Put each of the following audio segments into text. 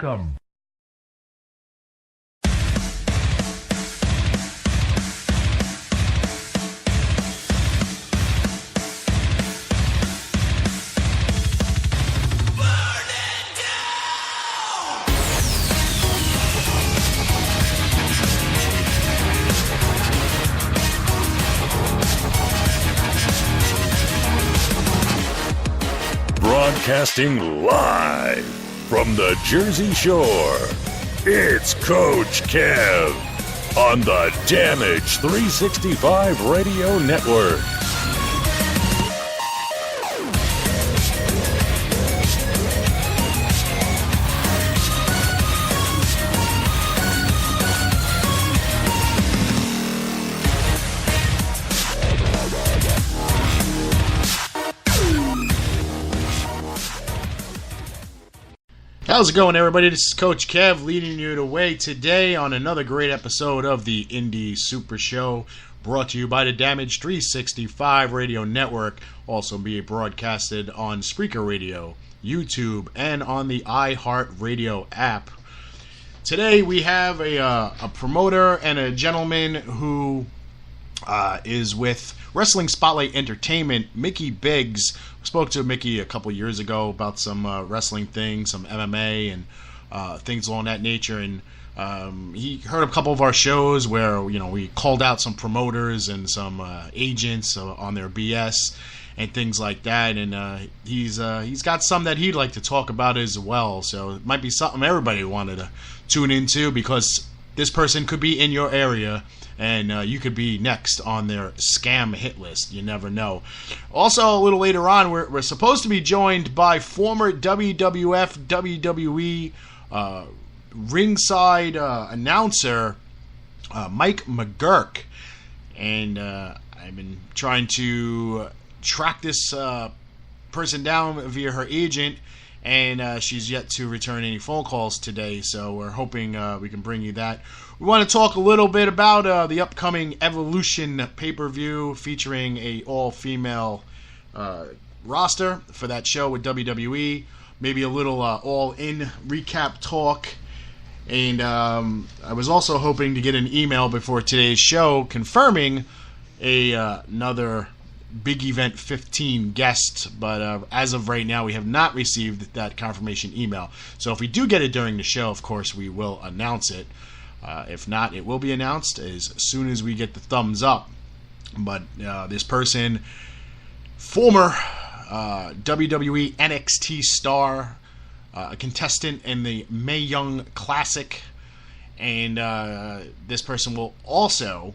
Welcome. Broadcasting live from the Jersey Shore, it's Coach Kev on the Damage 365 Radio Network. How's it going, everybody? This is Coach Kev leading you the way today on another great episode of the Indie Super Show, brought to you by the Damage 365 Radio Network, also being broadcasted on Spreaker Radio, YouTube, and on the iHeartRadio app. Today we have a promoter and a gentleman who is with Wrestling Spotlight Entertainment, Micky Byggs. Spoke to Micky a couple years ago about some wrestling things, some MMA and things along that nature, and he heard a couple of our shows where we called out some promoters and some agents on their BS and things like that, and he's got some that he'd like to talk about as well. So it might be something everybody wanted to tune into, because this person could be in your area, and you could be next on their scam hit list. You never know. Also, a little later on, we're supposed to be joined by former WWF, WWE ringside announcer Mike McGurk. And I've been trying to track this person down via her agent, and she's yet to return any phone calls today, so we're hoping we can bring you that. We want to talk a little bit about the upcoming Evolution pay-per-view featuring a all-female roster for that show with WWE. Maybe a little all-in recap talk. And I was also hoping to get an email before today's show confirming another Big Event 15 guest, but as of right now we have not received that confirmation email. So if we do get it during the show, of course we will announce it. If not, it will be announced as soon as we get the thumbs up. But this person, former WWE NXT star, a contestant in the Mae Young Classic, and this person will also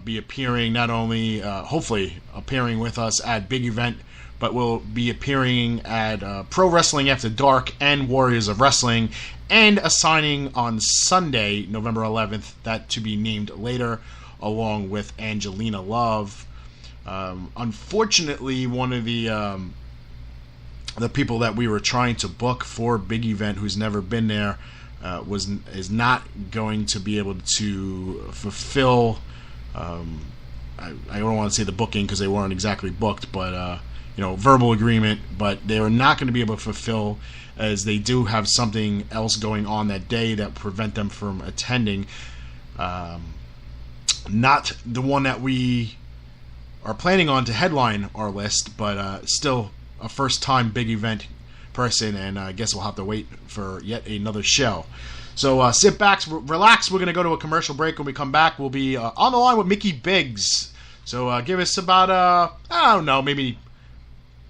be appearing, not only hopefully appearing with us at Big Event, but will be appearing at Pro Wrestling After Dark and Warriors of Wrestling, and a signing on Sunday, November 11th, that to be named later, along with Angelina Love. Unfortunately, one of the people that we were trying to book for Big Event, who's never been there, is not going to be able to fulfill. I don't want to say the booking because they weren't exactly booked, but verbal agreement. But they are not going to be able to fulfill, as they do have something else going on that day that prevent them from attending. Not the one that we are planning on to headline our list, but still a first-time Big Event person, and I guess we'll have to wait for yet another show. So sit back, relax. We're going to go to a commercial break. When we come back, we'll be on the line with Micky Byggs. So give us about, maybe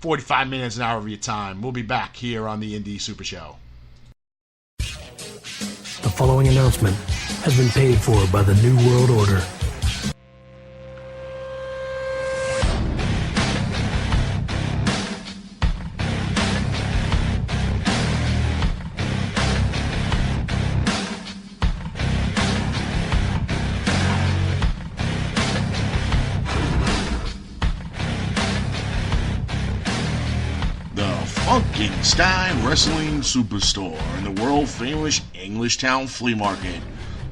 45 minutes, an hour of your time. We'll be back here on the Indie Super Show. The following announcement has been paid for by the New World Order. Funkenstein Wrestling Superstore in the world-famous Englishtown Flea Market.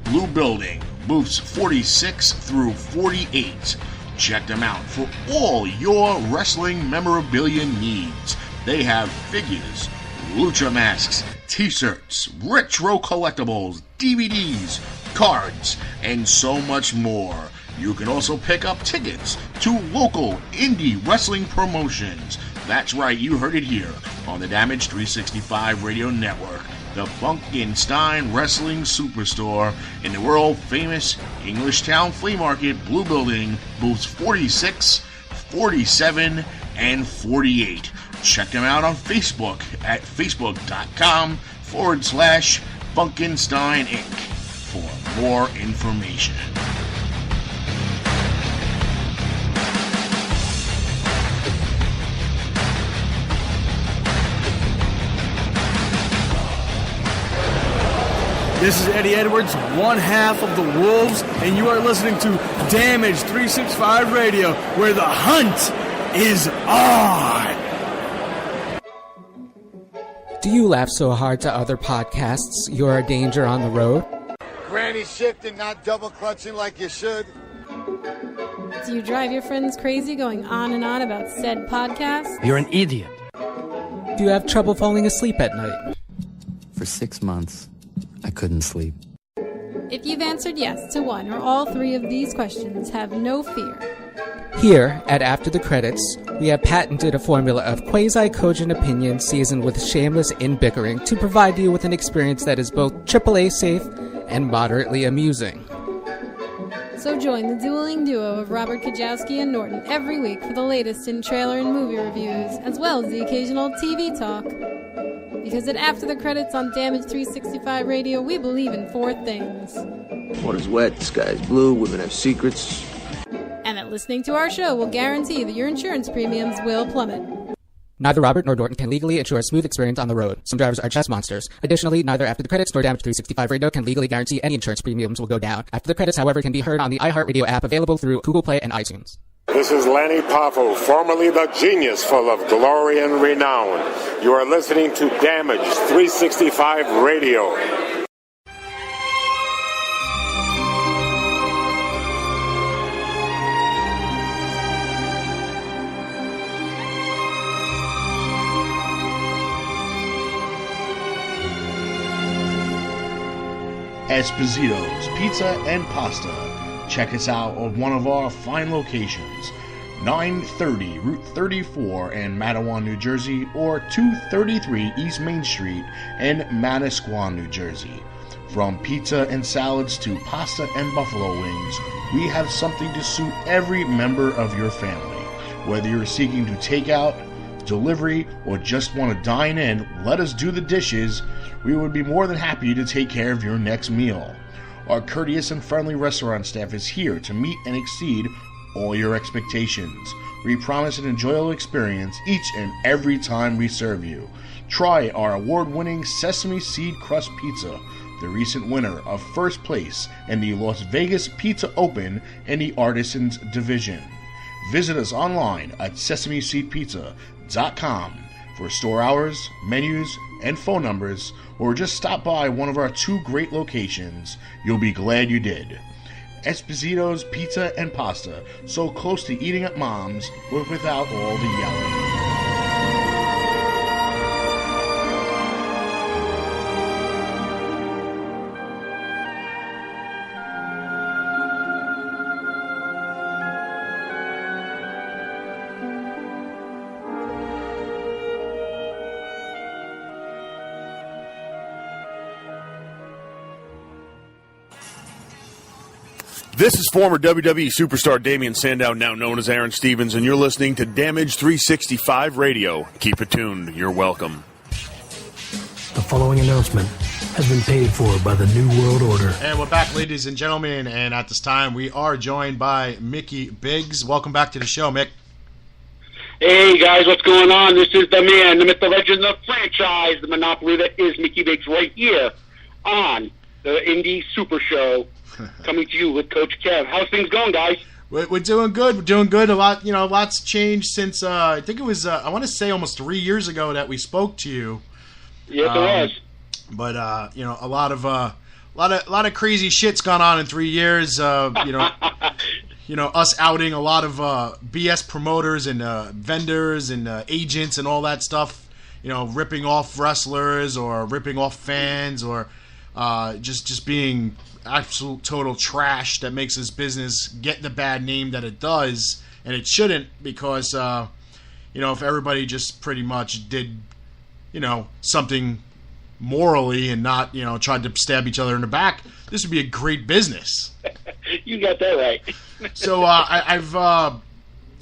Blue Building, booths 46 through 48. Check them out for all your wrestling memorabilia needs. They have figures, lucha masks, t-shirts, retro collectibles, DVDs, cards, and so much more. You can also pick up tickets to local indie wrestling promotions. That's right, you heard it here on the Damage 365 Radio Network. The Funkenstein Wrestling Superstore in the world-famous Englishtown Flea Market, Blue Building, booths 46, 47, and 48. Check them out on Facebook at facebook.com/Funkenstein Inc. for more information. This is Eddie Edwards, one half of the Wolves, and you are listening to Damage 365 Radio, where the hunt is on. Do you laugh so hard to other podcasts you're a danger on the road? Granny shifting, not double clutching like you should. Do you drive your friends crazy going on and on about said podcast? You're an idiot. Do you have trouble falling asleep at night? For 6 months, I couldn't sleep. If you've answered yes to one or all three of these questions, have no fear. Here, at After the Credits, we have patented a formula of quasi-cogent opinion seasoned with shameless in-bickering to provide you with an experience that is both AAA safe and moderately amusing. So join the dueling duo of Robert Kajowski and Norton every week for the latest in trailer and movie reviews, as well as the occasional TV talk. Because at After the Credits on Damage 365 Radio, we believe in four things. Water's wet, the sky's blue, women have secrets. And that listening to our show will guarantee that your insurance premiums will plummet. Neither Robert nor Norton can legally ensure a smooth experience on the road. Some drivers are chess monsters. Additionally, neither After the Credits nor Damage 365 Radio can legally guarantee any insurance premiums will go down. After the Credits, however, can be heard on the iHeartRadio app available through Google Play and iTunes. This is Lanny Poffo, formerly the genius full of glory and renown. You are listening to Damage 365 Radio. Esposito's Pizza and Pasta. Check us out on one of our fine locations, 930 Route 34 in Matawan, New Jersey, or 233 East Main Street in Manasquan, New Jersey. From pizza and salads to pasta and buffalo wings, we have something to suit every member of your family. Whether you're seeking to take out, delivery, or just want to dine in, let us do the dishes. We would be more than happy to take care of your next meal. Our courteous and friendly restaurant staff is here to meet and exceed all your expectations. We promise an enjoyable experience each and every time we serve you. Try our award-winning sesame seed crust pizza, the recent winner of first place in the Las Vegas Pizza Open in the Artisans Division. Visit us online at sesameseedpizza.com for store hours, menus, and phone numbers, or just stop by one of our two great locations. You'll be glad you did. Esposito's Pizza and Pasta, so close to eating at Mom's, but without all the yelling. This is former WWE superstar Damian Sandow, now known as Aaron Stevens, and you're listening to Damage 365 Radio. Keep it tuned. You're welcome. The following announcement has been paid for by the New World Order. And we're back, ladies and gentlemen, and at this time we are joined by Micky Byggs. Welcome back to the show, Mick. Hey, guys, what's going on? This is the man, the myth, the legend, the franchise, the monopoly that is Micky Byggs right here on the Indie Super Show. Coming to you with Coach Kev. How's things going, guys? We're doing good. We're doing good. A lot, lots changed since I think it was I want to say almost 3 years ago that we spoke to you. Yes, it was. But a lot of crazy shit's gone on in 3 years. Us outing a lot of BS promoters and vendors and agents and all that stuff. ripping off wrestlers or ripping off fans or just being absolute total trash that makes this business get the bad name that it does, and it shouldn't, because if everybody just pretty much did something morally and not tried to stab each other in the back, this would be a great business. You got that right. So I've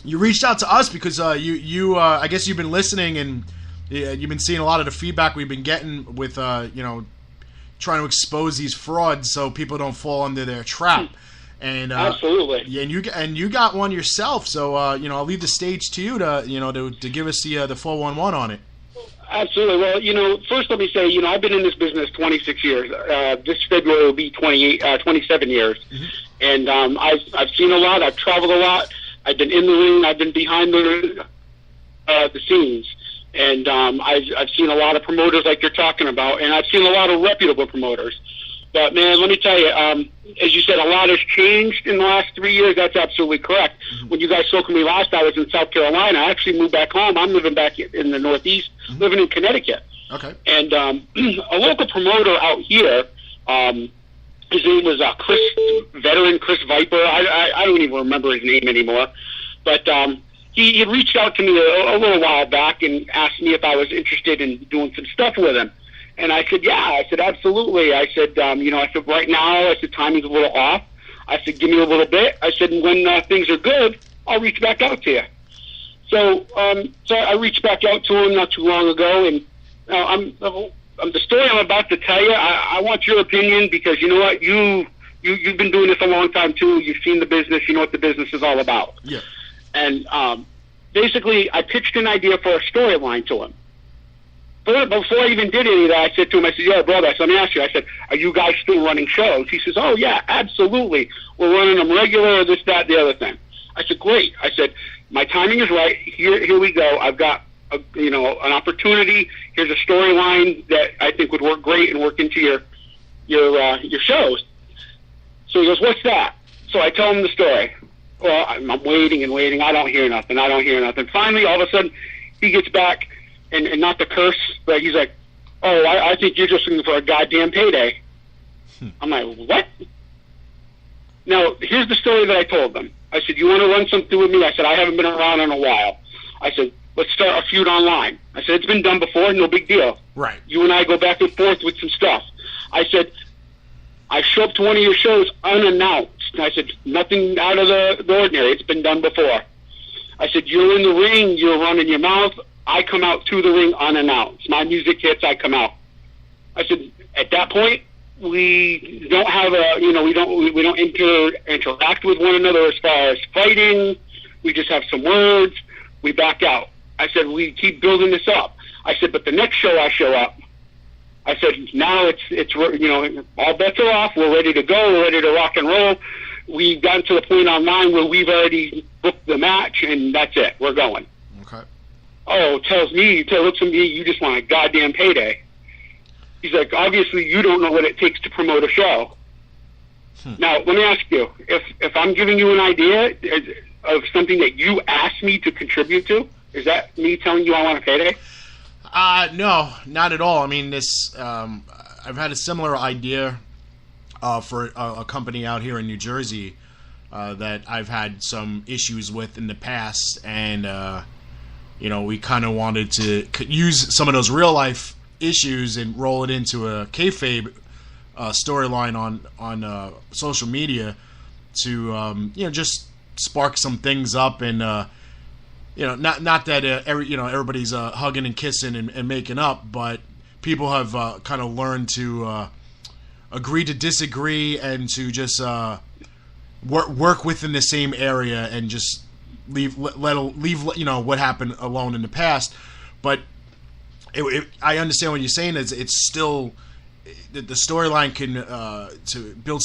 you reached out to us because you I guess you've been listening and you've been seeing a lot of the feedback we've been getting with trying to expose these frauds so people don't fall under their trap. And absolutely. Yeah, and you got one yourself. So I'll leave the stage to you to give us the 411 on it. Absolutely. Well, first let me say, I've been in this business 26 years. This February will be 27 years. Mm-hmm. And I've seen a lot. I've traveled a lot. I've been in the ring. I've been behind the scenes. And I've seen a lot of promoters like you're talking about, and I've seen a lot of reputable promoters. But, man, let me tell you, as you said, a lot has changed in the last 3 years. That's absolutely correct. Mm-hmm. When you guys spoke to me last, I was in South Carolina. I actually moved back home. I'm living back in the Northeast, living in Connecticut. Okay. And a local promoter out here, his name was Chris Viper. I don't even remember his name anymore. But he had reached out to me a little while back and asked me if I was interested in doing some stuff with him. And I said, yeah. I said, absolutely. I said, I said, right now, I said, timing's a little off. I said, give me a little bit. I said, when things are good, I'll reach back out to you. So I reached back out to him not too long ago, and the story I'm about to tell you, I want your opinion, because you know what? You've been doing this a long time, too. You've seen the business. You know what the business is all about. Yeah. And basically, I pitched an idea for a storyline to him. But before I even did any of that, I said to him, I said, yeah, brother, let me ask you. I said, are you guys still running shows? He says, oh, yeah, absolutely. We're running them regular, this, that, the other thing. I said, great. I said, my timing is right. Here we go. I've got, an opportunity. Here's a storyline that I think would work great and work into your shows. So he goes, what's that? So I tell him the story. Well, I'm waiting and waiting. I don't hear nothing. Finally, all of a sudden, he gets back. And not to curse, but he's like, oh, I think you're just looking for a goddamn payday. I'm like, what? Now, here's the story that I told them. I said, you want to run something with me? I said, I haven't been around in a while. I said, let's start a feud online. I said, it's been done before, no big deal. Right. You and I go back and forth with some stuff. I said, I show up to one of your shows unannounced. I said, nothing out of the ordinary. It's been done before. I said, you're in the ring, you're running your mouth. I come out to the ring unannounced. My music hits, I come out. I said, at that point, we don't have we don't interact with one another as far as fighting. We just have some words. We back out. I said, we keep building this up. I said, but the next show I show up, I said, now it's all bets are off. We're ready to go. We're ready to rock and roll. We've gotten to the point online where we've already booked the match, and that's it. We're going. Okay. Oh, looks at me, you just want a goddamn payday. He's like, obviously you don't know what it takes to promote a show. Now, let me ask you, if I'm giving you an idea of something that you asked me to contribute to, is that me telling you I want a payday? No, not at all. I mean, I've had a similar idea for a company out here in New Jersey that I've had some issues with in the past, and we kind of wanted to use some of those real life issues and roll it into a kayfabe storyline on social media to just spark some things up, and not that everybody's hugging and kissing and making up, but people have kind of learned to agree to disagree and to just work within the same area and just leave what happened alone in the past. But I understand what you're saying. It's still the storyline can to build